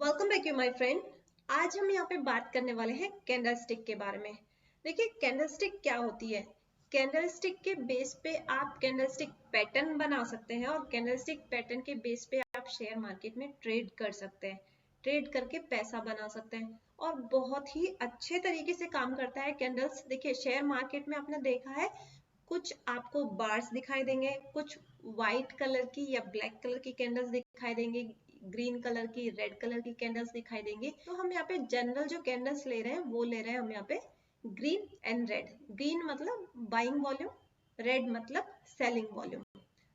Welcome back you my friend. आज हम यहाँ पे बात करने वाले हैं कैंडल स्टिक के बारे में। देखिए कैंडल स्टिक क्या होती है। कैंडल स्टिक के बेस पे आप कैंडल स्टिक पैटर्न बना सकते हैं और कैंडल स्टिक पैटर्न के बेस पे आप शेयर मार्केट में ट्रेड कर सकते हैं, ट्रेड करके पैसा बना सकते हैं और बहुत ही अच्छे तरीके से काम करता है कैंडल्स। देखिए शेयर मार्केट में आपने देखा है कुछ आपको बार्स दिखाई देंगे, कुछ व्हाइट कलर की या ब्लैक कलर की कैंडल्स दिखाई देंगे, ग्रीन कलर की, रेड कलर की कैंडल्स दिखाई देंगी। तो हम यहाँ पे जनरल जो कैंडल्स ले रहे हैं वो ले रहे हैं हम यहाँ पे ग्रीन एंड रेड। ग्रीन मतलब बाइंग वॉल्यूम, रेड मतलब सेलिंग वॉल्यूम।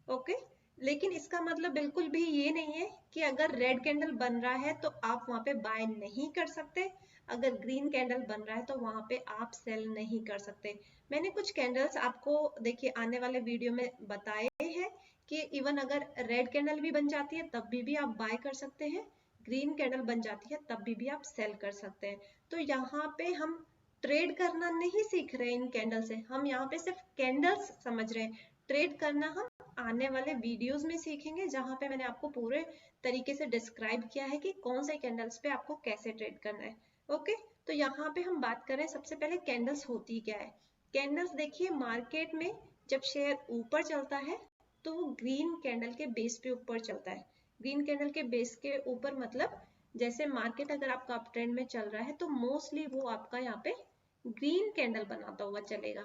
ओके, लेकिन इसका मतलब बिल्कुल भी ये नहीं है कि अगर रेड कैंडल बन रहा है तो आप वहां पे बाय नहीं कर सकते, अगर ग्रीन कैंडल बन रहा है तो वहां पे आप सेल नहीं कर सकते। मैंने कुछ कैंडल्स आपको देखिए आने वाले वीडियो में बताए हैं कि इवन अगर रेड कैंडल भी बन जाती है तब भी आप बाय कर सकते हैं, ग्रीन कैंडल बन जाती है तब भी आप सेल कर सकते हैं। तो यहाँ पे हम ट्रेड करना नहीं सीख रहे इन कैंडल से, हम यहाँ पे सिर्फ कैंडल्स समझ रहे हैं। ट्रेड करना हम आने वाले वीडियोस में सीखेंगे जहां पे मैंने आपको पूरे तरीके से डिस्क्राइब किया है कि कौन से कैंडल्स पे आपको कैसे ट्रेड करना है। ओके, तो यहाँ पे हम बात करें सबसे पहले कैंडल्स होती क्या है। कैंडल्स देखिए मार्केट में जब शेयर ऊपर चलता है तो वो ग्रीन कैंडल के बेस पे ऊपर चलता है। ग्रीन कैंडल के बेस के ऊपर मतलब जैसे मार्केट अगर आपका अप ट्रेंड में चल रहा है तो मोस्टली वो आपका यहाँ पे ग्रीन कैंडल बनाता हुआ चलेगा।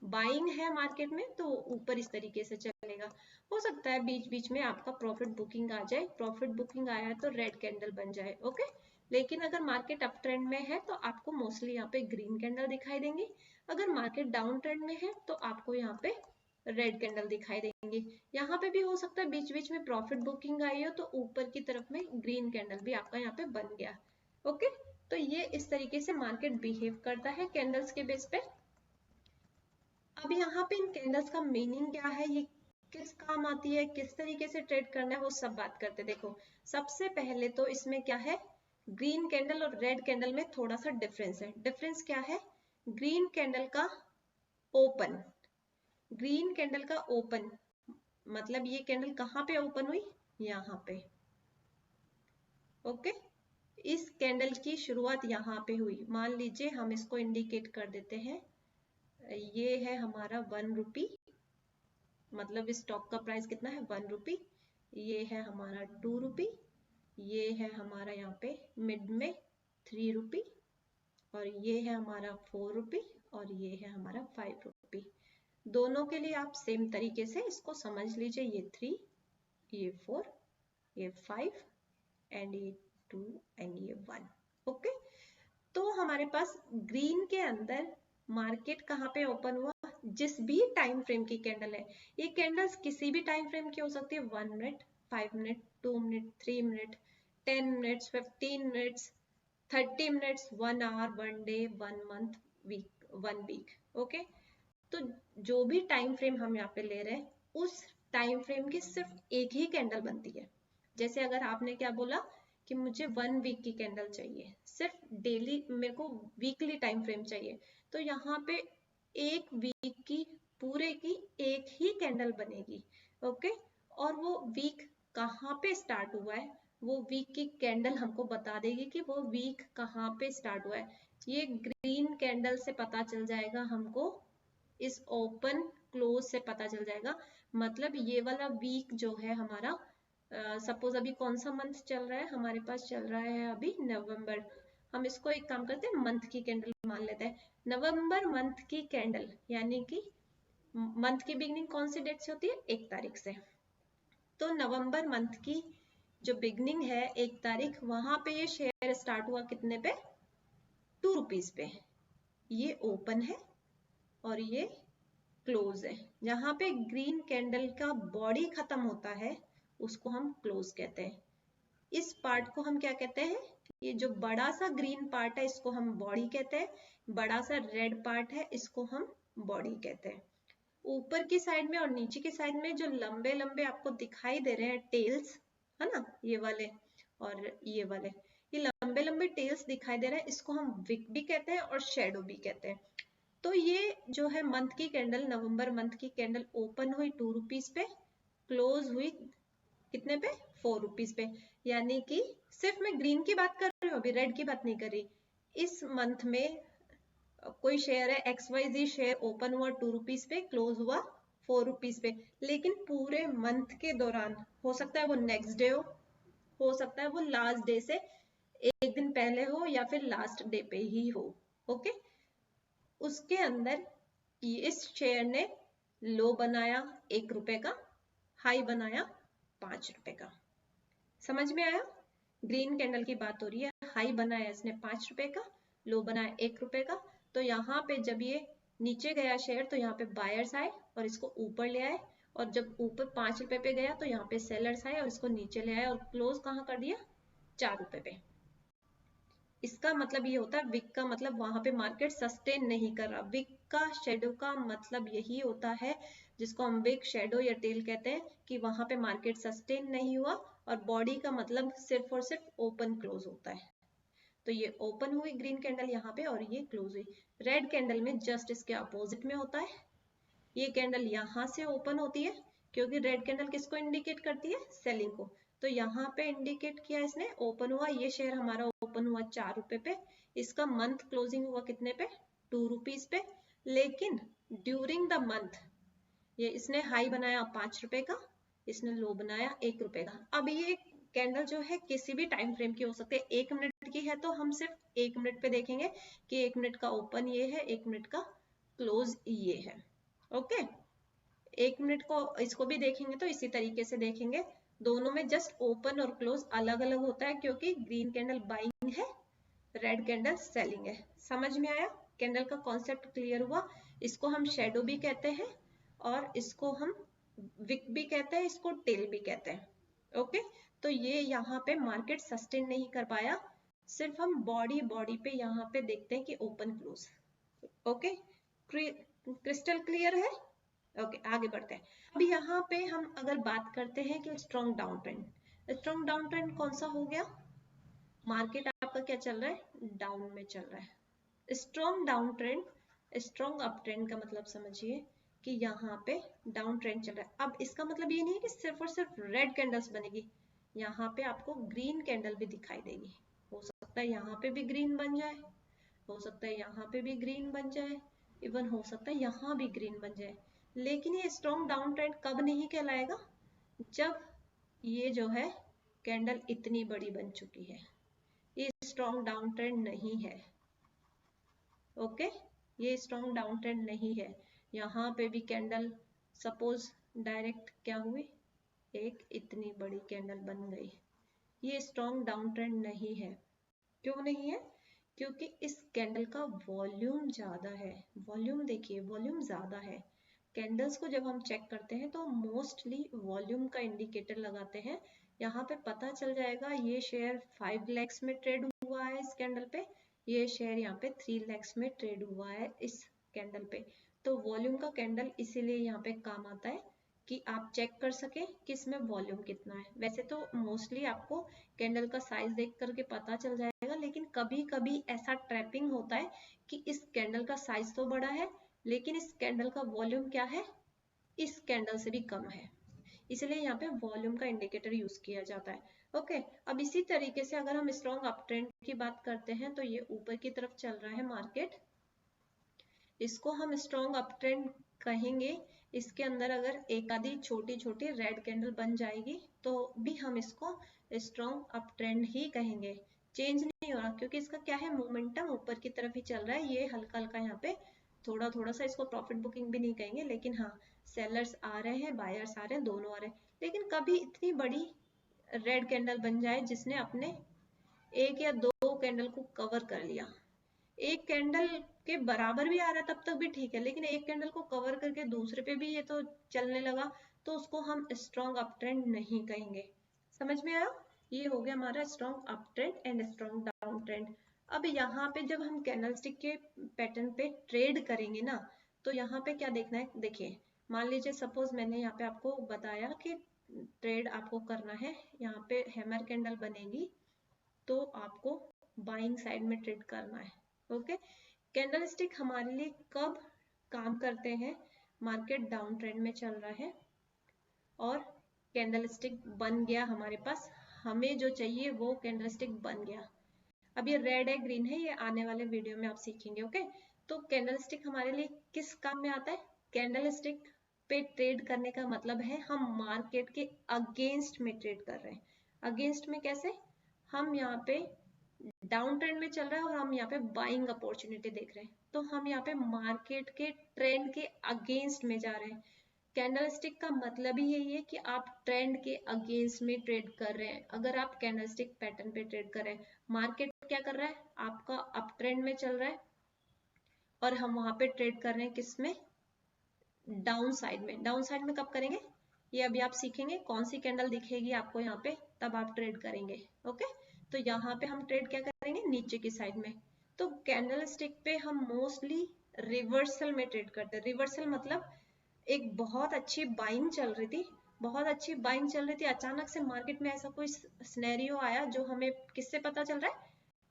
बाइंग है मार्केट में तो ऊपर इस तरीके से चलेगा। हो सकता है बीच बीच में आपका प्रॉफिट बुकिंग आ जाए, प्रॉफिट बुकिंग आया है तो रेड कैंडल बन जाए। ओके, लेकिन अगर मार्केट अप ट्रेंड में है तो आपको मोस्टली यहाँ पे ग्रीन कैंडल दिखाई देंगी। अगर मार्केट डाउन ट्रेंड में है तो आपको यहाँ पे रेड कैंडल दिखाई देंगे। यहाँ पे भी हो सकता है बीच बीच में प्रॉफिट बुकिंग आई हो तो ऊपर की तरफ में ग्रीन कैंडल भी आपका यहाँ पे बन गया। ओके, तो ये इस तरीके से मार्केट बिहेव करता है कैंडल्स के बेस पे। अब यहाँ पे इन कैंडल्स का मीनिंग क्या है, ये किस काम आती है, किस तरीके से ट्रेड करना है, वो सब बात करते हैं। देखो सबसे पहले तो इसमें क्या है, ग्रीन कैंडल और रेड कैंडल में थोड़ा सा डिफरेंस है। डिफरेंस क्या है, ग्रीन कैंडल का ओपन, ग्रीन कैंडल का ओपन मतलब ये कैंडल कहाँ पे ओपन हुई, यहाँ पे। ओके, इस कैंडल की शुरुआत यहाँ पे हुई। मान लीजिए हम इसको इंडिकेट कर देते हैं, ये है हमारा 1 रुपी, मतलब इस स्टॉक का प्राइस कितना है 1 रुपी। ये है हमारा 2 रुपी, ये है हमारा यहाँ पे मिड में 3 रुपी, और ये है हमारा 4 रुपी, और ये है हमारा 5 रुपी। दोनों के लिए आप सेम तरीके से इसको समझ लीजिए, ये 3, ये 4, ये 5 एंड ये 2 एंड ये 1। ओके, तो हमारे पास ग्रीन के अंदर मार्केट कहाँ पे ओपन हुआ, जिस भी टाइम फ्रेम की कैंडल है। ये कैंडल्स किसी भी टाइम फ्रेम की हो सकती है, 1 minute, 5 minute, 2 minute, 3 minute, 10 minutes, 15 minutes, 30 minutes, 1 hour, 1 day, 1 month, week, 1 week. Okay, तो जो भी टाइम फ्रेम हम यहाँ पे ले रहे हैं उस टाइम फ्रेम की सिर्फ एक ही कैंडल बनती है। जैसे अगर आपने क्या बोला कि मुझे 1 वीक की कैंडल चाहिए, सिर्फ डेली मेरे को वीकली टाइम फ्रेम चाहिए, तो यहाँ पे एक वीक की पूरे की एक ही कैंडल बनेगी। ओके, और वो वीक कहाँ पे स्टार्ट हुआ है, वो वीक की कैंडल हमको बता देगी कि वो वीक कहाँ पे स्टार्ट हुआ है। ये ग्रीन कैंडल से पता चल जाएगा हमको, इस ओपन क्लोज से पता चल जाएगा। मतलब ये वाला वीक जो है हमारा, सपोज अभी कौन सा मंथ चल रहा है हमारे पास, चल रहा है अभी नवंबर। हम इसको एक काम करते हैं, मंथ की कैंडल मान लेते हैं। नवंबर मंथ की कैंडल यानी कि मंथ की बिगनिंग कौन सी डेट से होती है, 1 तारीख से। तो नवंबर मंथ की जो बिगनिंग है 1 तारीख, वहां पे ये शेयर स्टार्ट हुआ कितने पे, 2 रुपीज पे। ये ओपन है और ये क्लोज है। जहां पे ग्रीन कैंडल का बॉडी खत्म होता है उसको हम क्लोज कहते हैं। इस पार्ट को हम क्या कहते हैं, ये जो बड़ा सा ग्रीन पार्ट है इसको हम बॉडी कहते हैं, बड़ा सा रेड पार्ट है इसको हम बॉडी कहते हैं। ऊपर की साइड में और नीचे की साइड में जो लंबे लंबे आपको दिखाई दे रहे हैं टेल्स, है ना, ये वाले और ये वाले, ये लंबे लंबे टेल्स दिखाई दे रहे हैं, इसको हम विक भी कहते हैं और शेडो भी कहते हैं। तो ये जो है मंथ की कैंडल, नवंबर मंथ की कैंडल ओपन हुई 2 रुपीज पे, क्लोज हुई कितने पे? 4 रुपीज पे। यानी कि सिर्फ मैं ग्रीन की बात कर रही हूँ, अभी रेड की बात नहीं कर रही। इस मंथ में कोई शेयर है XYZ शेयर ओपन हुआ 2 रुपीज पे, क्लोज हुआ 4 रुपीज पे, लेकिन पूरे मंथ के दौरान हो सकता है वो नेक्स्ट डे हो सकता है वो लास्ट डे से एक दिन पहले हो, या फिर लास्ट डे पे ही हो। ओके, उसके अंदर इस शेयर ने लो बनाया 1 रुपए का, हाई बनाया 5 रुपए का। समझ में आया? ग्रीन कैंडल की बात हो रही है, हाई बनाया इसने 5 रुपए का, लो बनाया 1 रुपए का। तो यहाँ पे जब ये नीचे गया शेयर तो यहाँ पे बायर्स आए और इसको ऊपर ले आए, और जब ऊपर 5 रुपए पे गया तो यहाँ पे सेलर्स आए और इसको नीचे ले आए, और क्लोज कहाँ कर दिया? 4 रुपए पे। इसका मतलब ये होता है, विक का मतलब वहां पे मार्केट सस्टेन नहीं कर रहा। विक का शेडो का मतलब यही होता है, जिसको हम विक शेडो या टेल कहते हैं, कि वहां पे मार्केट सस्टेन नहीं हुआ, और बॉडी का मतलब सिर्फ और सिर्फ ओपन क्लोज होता है। तो ये ओपन हुई ग्रीन कैंडल यहाँ पे, और ये क्लोज हुई। रेड कैंडल में जस्ट इसके अपोजिट में होता है। ये कैंडल यहाँ से ओपन होती है, क्योंकि रेड कैंडल किसको इंडिकेट करती है? सेलिंग को। तो यहाँ पे इंडिकेट किया इसने, ओपन हुआ, ये शेयर हमारा ओपन हुआ 4 रुपए पे, इसका मंथ क्लोजिंग हुआ कितने पे? 2 रुपीज पे। लेकिन ड्यूरिंग द मंथ ये इसने हाई बनाया 5 रुपए का, इसने लो बनाया 1 रुपए का। अब ये कैंडल जो है किसी भी टाइम फ्रेम की हो सकती है। 1 मिनट की है तो हम सिर्फ 1 मिनट पे देखेंगे कि 1 मिनट का ओपन ये है, 1 मिनट का क्लोज ये है। ओके, 1 मिनट को इसको भी देखेंगे तो इसी तरीके से देखेंगे। दोनों में जस्ट ओपन और क्लोज अलग अलग होता है, क्योंकि ग्रीन कैंडल बाइंग है, रेड कैंडल सेलिंग है। समझ में आया? कैंडल का कॉन्सेप्ट क्लियर हुआ? इसको हम शेडो भी कहते हैं, और इसको हम विक भी कहते हैं, इसको टेल भी कहते हैं। ओके, तो ये यहाँ पे मार्केट सस्टेन नहीं कर पाया, सिर्फ हम बॉडी पे यहाँ पे देखते हैं कि open close. Okay, crystal clear है? ओके, आगे बढ़ते हैं। अब यहाँ पे हम अगर बात करते हैं कि strong down trend, strong down trend कौन सा हो गया? मार्केट आपका क्या चल रहा है? डाउन में चल रहा है। Strong down trend, strong up trend का मतलब समझिए कि यहाँ पे डाउन ट्रेंड चल रहा है। अब इसका मतलब ये नहीं है कि सिर्फ और सिर्फ रेड कैंडल्स बनेगी, यहाँ पे आपको ग्रीन कैंडल भी दिखाई देगी। हो सकता है यहाँ पे भी ग्रीन बन जाए, हो सकता है यहाँ पे भी ग्रीन बन जाए, इवन हो सकता है यहाँ भी ग्रीन बन जाए। लेकिन ये स्ट्रॉन्ग डाउन ट्रेंड कब नहीं कहलाएगा? जब ये जो है कैंडल इतनी बड़ी बन चुकी है, ये स्ट्रॉन्ग डाउन ट्रेंड नहीं है। ओके, ये स्ट्रॉन्ग डाउन ट्रेंड नहीं है। यहाँ पे भी कैंडल सपोज डायरेक्ट क्या हुई, एक इतनी बड़ी कैंडल बन गई, ये स्ट्रॉन्ग डाउन ट्रेंड नहीं है। क्यों नहीं है? क्योंकि इस कैंडल का वॉल्यूम ज्यादा है। वॉल्यूम देखिए, वॉल्यूम ज्यादा है। कैंडल्स को जब हम चेक करते हैं तो मोस्टली वॉल्यूम का इंडिकेटर लगाते हैं। यहाँ पे पता चल जाएगा ये शेयर 5 lakhs में ट्रेड हुआ है इस कैंडल पे, ये शेयर यहाँ पे 3 lakhs में ट्रेड हुआ है इस कैंडल पे। तो वॉल्यूम का कैंडल इसीलिए यहाँ पे काम आता है कि आप चेक कर सके कि इसमें वॉल्यूम कितना है। वैसे तो मोस्टली आपको कैंडल का साइज देख करके पता चल जाएगा, लेकिन कभी कभी ऐसा ट्रैपिंग होता है कि इस कैंडल का साइज तो बड़ा है, लेकिन इस कैंडल का वॉल्यूम क्या है, इस कैंडल से भी कम है। इसलिए यहाँ पे वॉल्यूम का इंडिकेटर यूज किया जाता है। ओके, अब इसी तरीके से अगर हम स्ट्रॉन्ग अप ट्रेंड की बात करते हैं तो ये ऊपर की तरफ चल रहा है मार्केट, इसको हम स्ट्रॉन्ग अप ट्रेंड कहेंगे। इसके अंदर अगर एक आधी छोटी छोटी रेड कैंडल बन जाएगी तो भी हम इसको स्ट्रॉन्ग अप ट्रेंड ही कहेंगे। चेंज नहीं हो रहा, क्योंकि इसका क्या है, मोमेंटम ऊपर की तरफ ही चल रहा है। ये हल्का हल्का यहाँ पे थोड़ा थोड़ा सा, इसको प्रॉफिट बुकिंग भी नहीं कहेंगे, लेकिन हाँ सेलर्स आ रहे हैं, बायर्स आ रहे हैं, दोनों आ रहे हैं। लेकिन कभी इतनी बड़ी रेड कैंडल बन जाए जिसने अपने एक या दो कैंडल को कवर कर लिया, एक कैंडल के बराबर भी आ रहा है तब तक भी ठीक है, लेकिन एक कैंडल को कवर करके दूसरे पे भी ये तो चलने लगा, तो उसको हम स्ट्रॉन्ग अप ट्रेंड नहीं कहेंगे। समझ में आया? ये हो गया हमारा strong up trend and strong down trend. अब यहाँ पे जब हम कैंडलस्टिक के पैटर्न पे ट्रेड करेंगे ना, तो यहाँ पे क्या देखना है, देखिए मान लीजिए सपोज मैंने यहाँ पे आपको बताया कि ट्रेड आपको करना है, यहाँ पे हैमर कैंडल बनेगी तो आपको बाइंग साइड में ट्रेड करना है। ओके, कैंडलस्टिक हमारे लिए कब काम करते हैं, मार्केट डाउन ट्रेंड में चल रहा है और कैंडलस्टिक बन गया हमारे पास, हमें जो चाहिए वो कैंडलस्टिक बन गया। अब ये रेड है ग्रीन है, ये आने वाले वीडियो में आप सीखेंगे। ओके, तो कैंडलस्टिक हमारे लिए किस काम में आता है? कैंडलस्टिक पे ट्रेड करने का मतलब है हम मार्केट के अगेंस्ट में ट्रेड कर रहे हैं। अगेंस्ट में कैसे? हम यहाँ पे डाउन ट्रेंड में चल रहा है और हम यहाँ पे बाइंग अपॉर्चुनिटी देख रहे हैं, तो हम यहाँ पे मार्केट के ट्रेंड के अगेंस्ट में जा रहे हैं। कैंडलस्टिक का मतलब ही यही है कि आप ट्रेंड के अगेंस्ट में ट्रेड कर रहे हैं। अगर आप कैंडलस्टिक पैटर्न पे ट्रेड कर रहे हैं, मार्केट क्या कर रहा है? आपका अप ट्रेंड में चल रहा है और हम वहां पे ट्रेड कर रहे हैं किसमें? डाउन साइड में। डाउन साइड में कब करेंगे? ये अभी आप सीखेंगे, कौन सी कैंडल दिखेगी आपको यहाँ पे, तब आप ट्रेड करेंगे। ओके, तो यहाँ पे हम ट्रेड क्या करेंगे? नीचे की साइड में। तो कैंडल स्टिक पे हम मोस्टली रिवर्सल में ट्रेड करते हैं। रिवर्सल मतलब एक बहुत अच्छी बाइंग चल रही थी, बहुत अच्छी बाइंग चल रही थी, अचानक से मार्केट में ऐसा कोई सिनेरियो आया जो हमें किससे पता चल रहा है?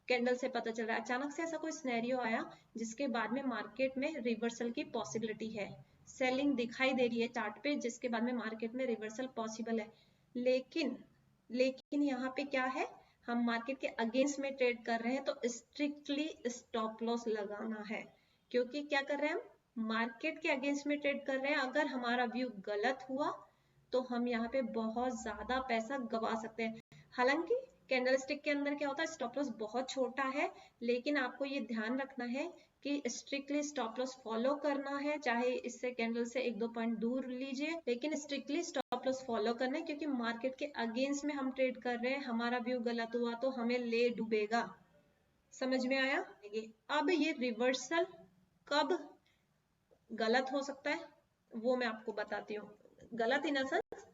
कैंडल से पता चल रहा है। अचानक से ऐसा कोई सिनेरियो आया जिसके बाद में मार्केट में रिवर्सल की पॉसिबिलिटी है, सेलिंग दिखाई दे रही है चार्ट पे, जिसके बाद में मार्केट में रिवर्सल पॉसिबल है। लेकिन यहाँ पे क्या है? हम मार्केट के अगेंस्ट में ट्रेड कर रहे हैं, तो स्ट्रिक्टली स्टॉप लॉस लगाना है। क्योंकि क्या कर रहे हैं? हम मार्केट के अगेंस्ट में ट्रेड कर रहे हैं। अगर हमारा व्यू गलत हुआ तो हम यहाँ पे बहुत ज्यादा पैसा गवा सकते हैं। हालांकि कैंडलस्टिक के अंदर क्या होता है? स्टॉप लॉस बहुत छोटा है, लेकिन आपको ये ध्यान रखना है कि स्ट्रिक्टली स्टॉप लॉस फॉलो करना है। चाहे इससे कैंडल से 1-2 पॉइंट दूर लीजिए, लेकिन स्ट्रिक्टली स्टॉप लॉस फॉलो करना है, क्योंकि मार्केट के अगेंस्ट में हम ट्रेड कर रहे हैं। हमारा व्यू गलत हुआ तो हमें ले डूबेगा। समझ में आया? अब ये रिवर्सल कब गलत हो सकता है वो मैं आपको बताती हूँ। गलत इन द सेंस,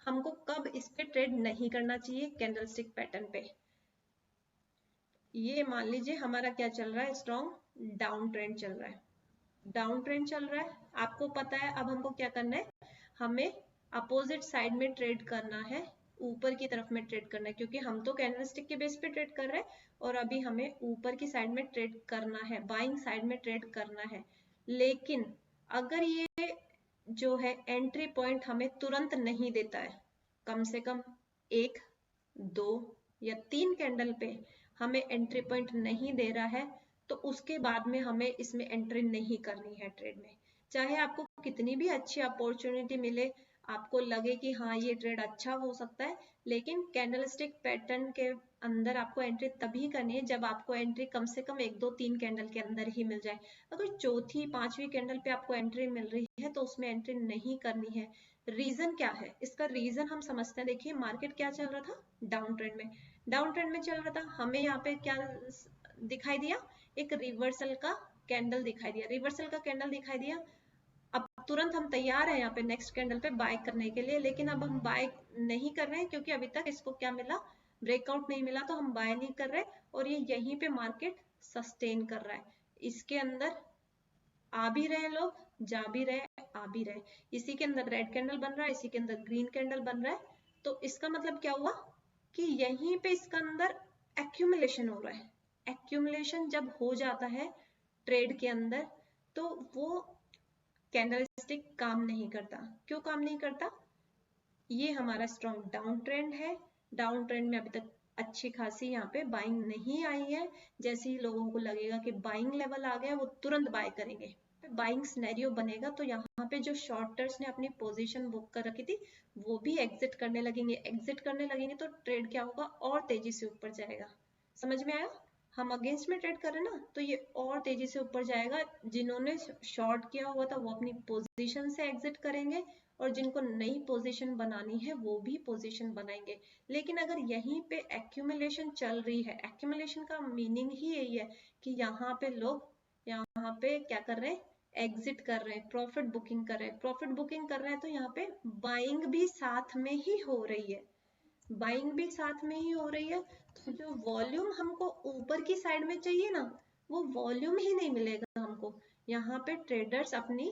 हमको कब इस पे ट्रेड नहीं करना चाहिए कैंडलस्टिक पैटर्न पे। ये मान लीजिए हमारा क्या चल रहा है? स्ट्रॉन्ग डाउन ट्रेंड चल रहा है, डाउन ट्रेंड चल रहा है। आपको पता है अब हमको क्या करना है? हमें अपोजिट साइड में ट्रेड करना है, ऊपर की तरफ में ट्रेड करना है, क्योंकि हम तो कैंडलस्टिक के बेस पे ट्रेड कर रहे हैं और अभी हमें ऊपर की साइड में ट्रेड करना है, बाइंग साइड में ट्रेड करना है। लेकिन अगर ये जो है एंट्री पॉइंट हमें तुरंत नहीं देता है, कम से कम 1, 2 या 3 कैंडल पे हमें एंट्री पॉइंट नहीं दे रहा है, तो उसके बाद में हमें इसमें एंट्री नहीं करनी है ट्रेड में। चाहे आपको कितनी भी अच्छी अपॉर्चुनिटी मिले, आपको लगे कि हाँ ये ट्रेड अच्छा हो सकता है, लेकिन कैंडलस्टिक पैटर्न के अंदर आपको एंट्री तभी करनी है जब आपको एंट्री कम से कम 1, 2, 3 कैंडल के अंदर ही मिल जाए। अगर चौथी, पांचवी कैंडल पे आपको एंट्री मिल रही है तो उसमें एंट्री नहीं करनी है। रीजन क्या है? इसका रीजन हम समझते हैं। देखिए मार्केट क्या चल रहा था? डाउन ट्रेंड में, डाउन ट्रेंड में चल रहा था। हमें यहाँ पे क्या दिखाई दिया? एक रिवर्सल का कैंडल दिखाई दिया, रिवर्सल का कैंडल दिखाई दिया। अब तुरंत हम तैयार हैं यहाँ पे नेक्स्ट कैंडल पे बाय करने के लिए, लेकिन अब हम बाय नहीं कर रहे हैं क्योंकि अभी तक इसको क्या मिला? ब्रेकआउट नहीं मिला, तो हम बाय नहीं कर रहे और ये यहीं पे मार्केट सस्टेन कर रहा है। इसके अंदर आ भी रहे लोग, जा भी रहे, आ भी रहे। इसी के अंदर रेड कैंडल बन रहा है, इसी के अंदर ग्रीन कैंडल बन रहा है। तो इसका मतलब क्या हुआ? कि यहीं पे इसका अंदर एक्यूमुलेशन हो रहा है। एक्यूमुलेशन जब हो जाता है ट्रेड के अंदर, तो वो कैंडलस्टिक काम नहीं करता। क्यों काम नहीं करता? ये हमारा स्ट्रॉन्ग डाउन ट्रेंड है, डाउन ट्रेंड में अभी तक अच्छी खासी यहाँ पे बाइंग नहीं आई है। जैसे ही लोगों को लगेगा कि बाइंग लेवल आ गया, वो तुरंत बाय करेंगे। बाइंग सिनेरियो बनेगा तो यहाँ पे जो शॉर्टर्स ने अपनी पोजीशन बुक कर रखी थी वो भी एग्जिट करने लगेंगे। एग्जिट करने लगेंगे तो ट्रेड क्या होगा? और तेजी से ऊपर जाएगा। समझ में आया? हम अगेंस्ट में ट्रेड कर रहे हैं ना, तो ये और तेजी से ऊपर जाएगा। जिन्होंने शॉर्ट किया हुआ था वो अपनी पोजीशन से एग्जिट करेंगे और जिनको नई पोजीशन बनानी है वो भी पोजीशन बनाएंगे। लेकिन अगर यहीं पे एक्यूमुलेशन चल रही है, एक्यूमुलेशन का मीनिंग ही यही है कि यहाँ पे लोग यहाँ पे क्या कर रहे हैं? एग्जिट कर रहे हैं, प्रॉफिट बुकिंग कर रहे हैं। प्रॉफिट बुकिंग कर रहे हैं तो यहाँ पे बाइंग भी साथ में ही हो रही है, बाइंग भी साथ में ही हो रही है। तो जो वॉल्यूम हमको ऊपर की साइड में चाहिए ना, वो वॉल्यूम ही नहीं मिलेगा हमको। यहाँ पे ट्रेडर्स अपनी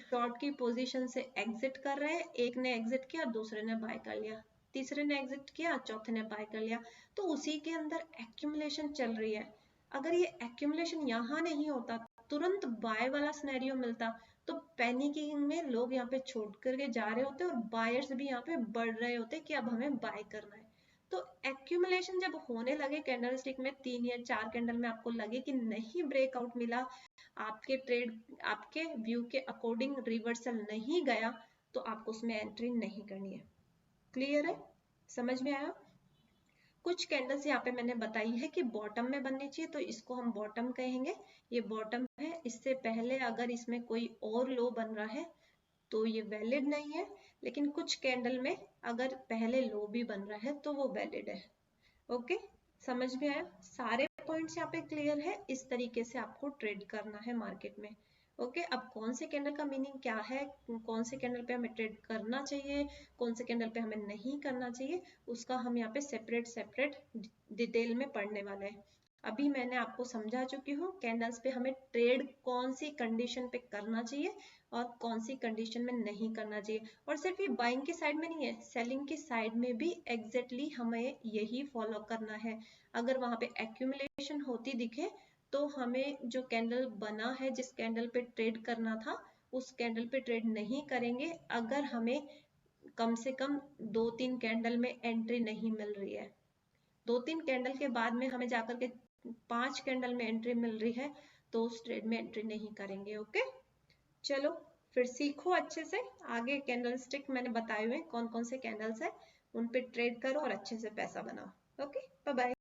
शॉर्ट की पोजीशन से एग्जिट कर रहे हैं। एक ने एग्जिट किया, दूसरे ने बाय कर लिया, तीसरे ने एग्जिट किया, चौथे ने बाय कर लिया। तो उसी के अंदर एक्यूमुलेशन चल रही है। अगर ये एक्यूमुलेशन यहाँ नहीं होता, तुरंत बाय वाला सिनेरियो मिलता, तो पैनिकिंग में लोग यहाँ पे छोड़ करके जा रहे होते हैं और बायर्स भी यहाँ पे बढ़ रहे होते हैं कि अब हमें बाय करना है। तो एक्यूमुलेशन जब होने लगे कैंडलस्टिक में 3 या 4 कैंडल में आपको लगे कि नहीं ब्रेकआउट मिला, आपके ट्रेड आपके व्यू के अकॉर्डिंग रिवर्सल नहीं गया, तो आपको उसमें एंट्री नहीं करनी है। क्लियर है, समझ में आया? कुछ कैंडल्स यहाँ पे मैंने बताई है कि बॉटम में बननी चाहिए, तो इसको हम बॉटम कहेंगे। ये बॉटम है, इससे पहले अगर इसमें कोई और लो बन रहा है तो ये वैलिड नहीं है, लेकिन कुछ कैंडल में अगर पहले लो भी बन रहा है तो वो वैलिड है। ओके, समझ में आया? सारे पॉइंट्स यहाँ पे क्लियर है। इस तरीके से आपको ट्रेड करना है मार्केट में। ओके, अब कौन से कैंडल का मीनिंग क्या है, कौन से कैंडल पे हमें ट्रेड करना चाहिए, कौन से कैंडल पे हमें नहीं करना चाहिए, उसका हम यहाँ पे सेपरेट सेपरेट डिटेल में पढ़ने वाले हैं। अभी मैंने आपको समझा चुकी हूँ कैंडल्स पे हमें ट्रेड कौन सी कंडीशन पे करना चाहिए और कौन सी कंडीशन में नहीं करना चाहिए। और सिर्फ ये बाइंग की साइड में नहीं है, सेलिंग की साइड में भी एग्जैक्टली हमें यही फॉलो करना है। अगर वहां पे एक्यूमुलेशन होती दिखे तो हमें जो कैंडल बना है, जिस कैंडल पे ट्रेड करना था, उस कैंडल पे ट्रेड नहीं करेंगे अगर हमें कम से कम 2-3 कैंडल में एंट्री नहीं मिल रही है। 2-3 कैंडल के बाद में हमें जाकर के 5 कैंडल में एंट्री मिल रही है तो उस ट्रेड में एंट्री नहीं करेंगे। ओके, चलो फिर सीखो अच्छे से। आगे कैंडल स्टिक मैंने बताए हुए कौन कौन से कैंडल्स है, उन पे ट्रेड करो और अच्छे से पैसा बनाओ। Okay, bye bye.